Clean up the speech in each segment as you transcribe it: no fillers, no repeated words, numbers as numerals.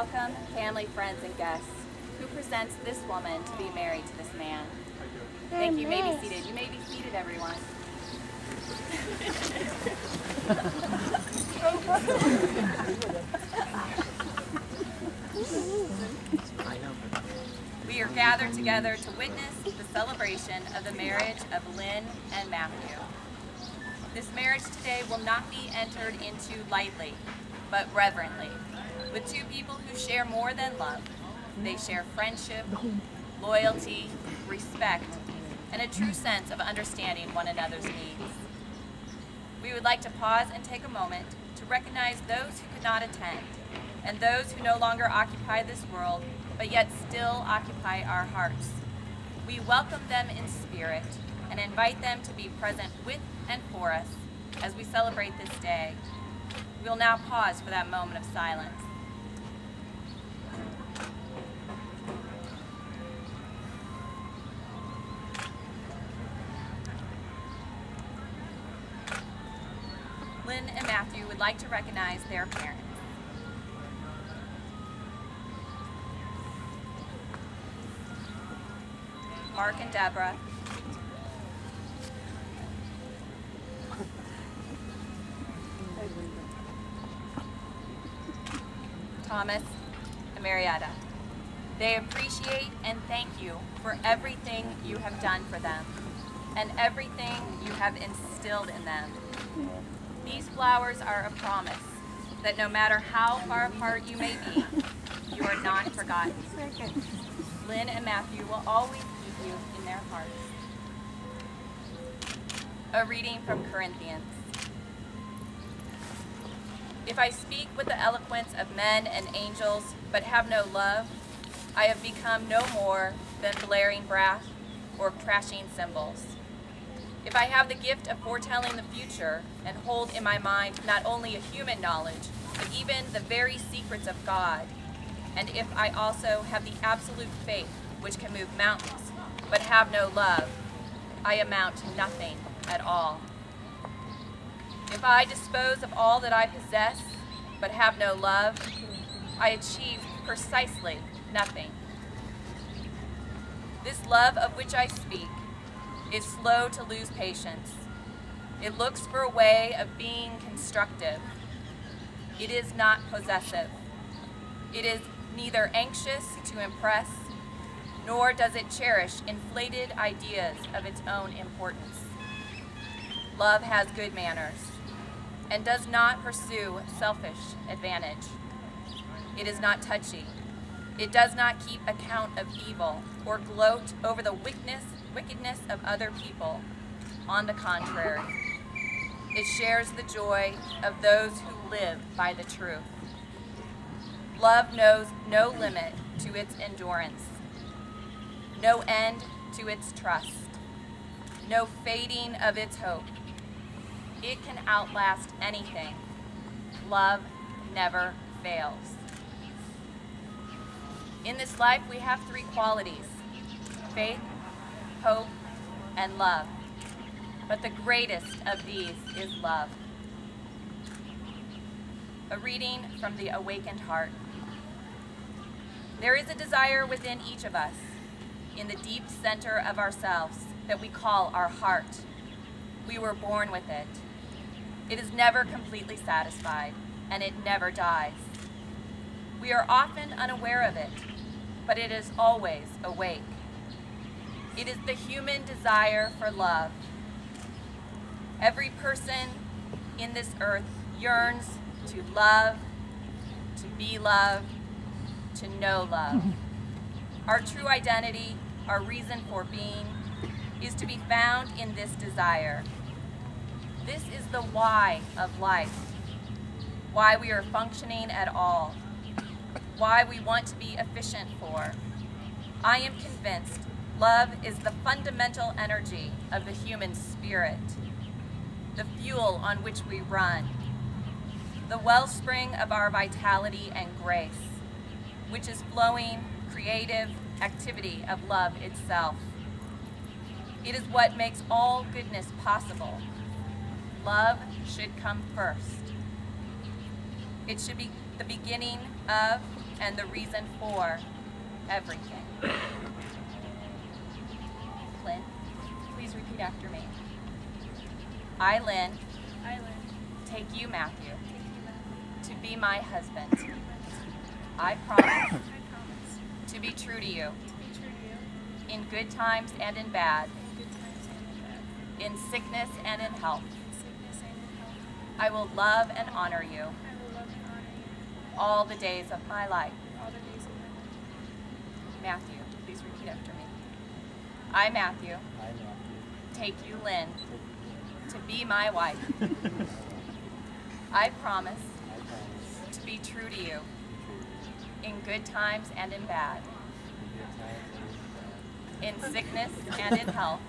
welcome family, friends, and guests who presents this woman to be married to this man. Thank you. You may be seated. You may be seated, everyone. We are gathered together to witness the celebration of the marriage of Lynn and Matthew. This marriage today will not be entered into lightly, but reverently, with two people who share more than love. They share friendship, loyalty, respect, and a true sense of understanding one another's needs. We would like to pause and take a moment to recognize those who could not attend, and those who no longer occupy this world, but yet still occupy our hearts. We welcome them in spirit and invite them to be present with and for us as we celebrate this day. We will now pause for that moment of silence. Lynn and Matthew would like to recognize their parents. Mark and Deborah, Thomas and Marietta. They appreciate and thank you for everything you have done for them and everything you have instilled in them. These flowers are a promise that no matter how far apart you may be, you are not forgotten. Lynn and Matthew will always keep you in their hearts. A reading from Corinthians. If I speak with the eloquence of men and angels, but have no love, I have become no more than blaring brass or crashing cymbals. If I have the gift of foretelling the future and hold in my mind not only a human knowledge, but even the very secrets of God, and if I also have the absolute faith which can move mountains, but have no love, I amount to nothing at all. If I dispose of all that I possess, but have no love, I achieve precisely nothing. This love of which I speak is slow to lose patience. It looks for a way of being constructive. It is not possessive. It is neither anxious to impress, nor does it cherish inflated ideas of its own importance. Love has good manners and does not pursue selfish advantage. It is not touchy. It does not keep account of evil or gloat over the wickedness of other people. On the contrary, it shares the joy of those who live by the truth. Love knows no limit to its endurance, no end to its trust, no fading of its hope. It can outlast anything. Love never fails. In this life, we have three qualities: faith, hope, and love. But the greatest of these is love. A reading from the Awakened Heart. There is a desire within each of us, in the deep center of ourselves, that we call our heart. We were born with it. It is never completely satisfied, and it never dies. We are often unaware of it, but it is always awake. It is the human desire for love. Every person in this earth yearns to love, to be loved, to know love. Our true identity, our reason for being, is to be found in this desire. This is the why of life, why we are functioning at all, why we want to be efficient for. I am convinced love is the fundamental energy of the human spirit, the fuel on which we run, the wellspring of our vitality and grace, which is flowing, creative activity of love itself. It is what makes all goodness possible. Love should come first. It should be the beginning of and the reason for everything. Lynn, please repeat after me. I, Lynn, take you, Matthew, to be my husband. I promise to be true to you in good times and in bad, in sickness and in health. I will love and honor you all the days of my life. Matthew, please repeat after me. I, Matthew, take you, Lynn, to be my wife. I promise to be true to you in good times and in bad, in sickness and in health.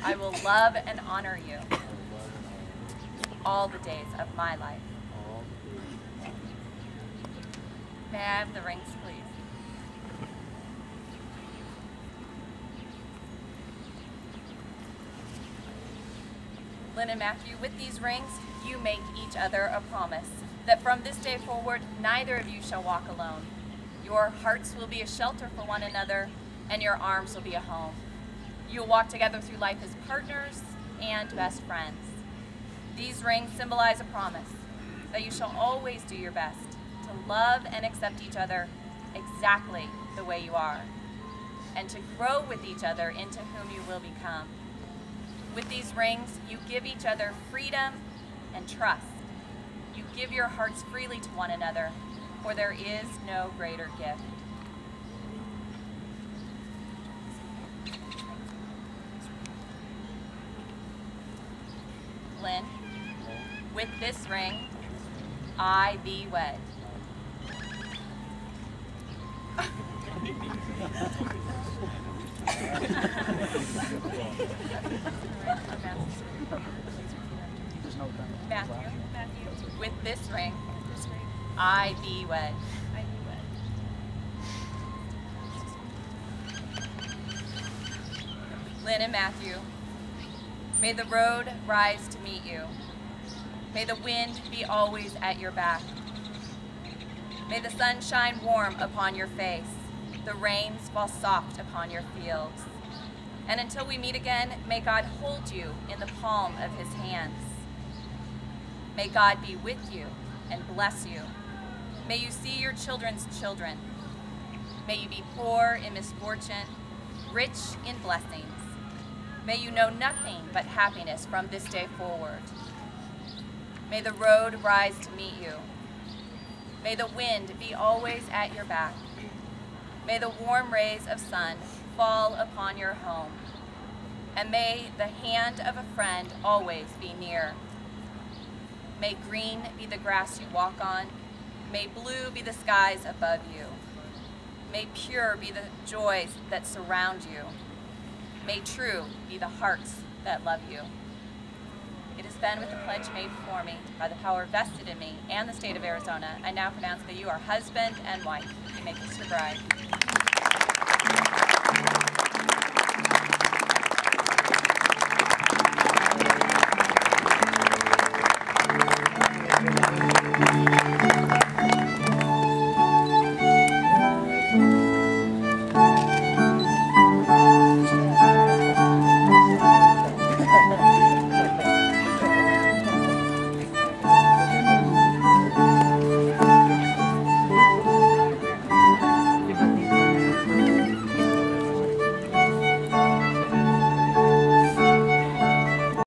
I will love and honor you all the days of my life. May I have the rings, please? Lynn and Matthew, with these rings, you make each other a promise that from this day forward, neither of you shall walk alone. Your hearts will be a shelter for one another, and your arms will be a home. You'll walk together through life as partners and best friends. These rings symbolize a promise that you shall always do your best to love and accept each other exactly the way you are, and to grow with each other into whom you will become. With these rings, you give each other freedom and trust. You give your hearts freely to one another, for there is no greater gift. Lynn, with this ring, I thee wed. Matthew, with this ring, I thee wed. Lynn and Matthew, may the road rise to meet you. May the wind be always at your back. May the sun shine warm upon your face, the rains fall soft upon your fields. And until we meet again, may God hold you in the palm of his hands. May God be with you and bless you. May you see your children's children. May you be poor in misfortune, rich in blessings. May you know nothing but happiness from this day forward. May the road rise to meet you. May the wind be always at your back. May the warm rays of sun fall upon your home. And may the hand of a friend always be near. May green be the grass you walk on. May blue be the skies above you. May pure be the joys that surround you. May true be the hearts that love you. It has been with the pledge made before me by the power vested in me and the state of Arizona. I now pronounce that you are husband and wife. You may kiss your bride.